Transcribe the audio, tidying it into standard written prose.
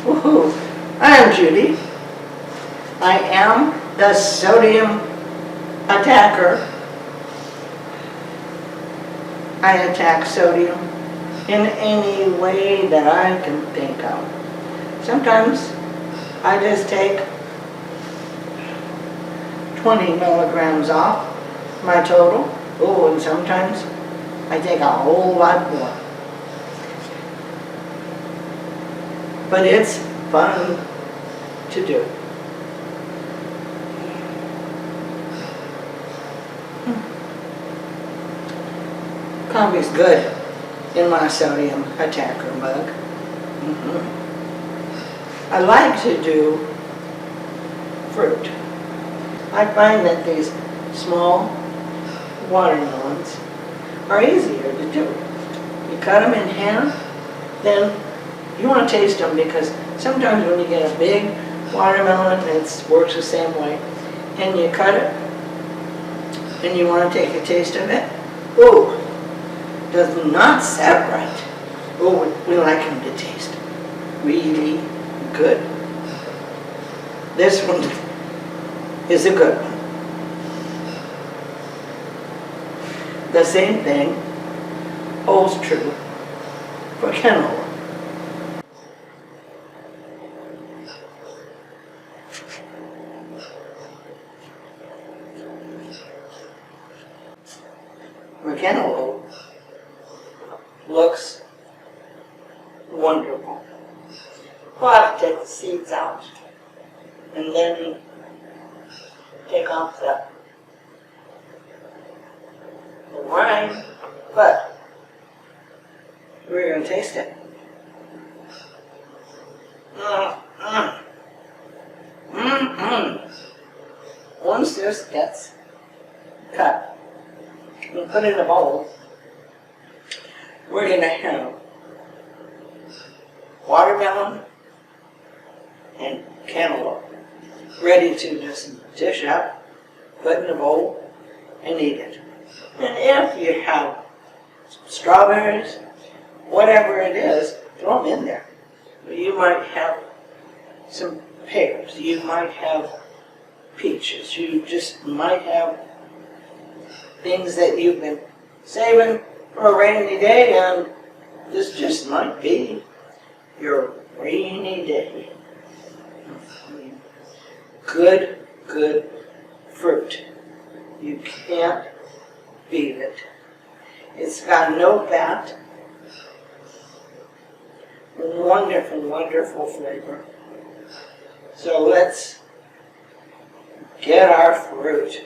Woohoo! I'm Judy. I am the sodium attacker. I attack sodium in any way that I can think of. Sometimes I just take 20 milligrams off my total. Oh, and sometimes I take a whole lot more. But it's fun to do. Coffee's good in my sodium attacker mug. I like to do fruit. I find that these small watermelons are easier to do. You cut them in half, then you want to taste them, because sometimes when you get a big watermelon, it works the same way, and you cut it, and you want to take a taste of it. Ooh, does not set right. Oh, we like them to taste really good. This one is a good one. The same thing holds true for canola. For canola looks wonderful. We'll have to take the seeds out and then take off the rind, but we're going to taste it. Once this gets cut and put in a bowl, we're going to have watermelon and cantaloupe ready to just dish up, put in a bowl, and eat it. And if you have strawberries, whatever it is, throw them in there. You might have some pears, you might have peaches, you just might have things that you've been saving for a rainy day, and this just might be your rainy day. Good fruit. You can't beat it. It's got no fat. Wonderful, wonderful flavor. So let's get our fruit.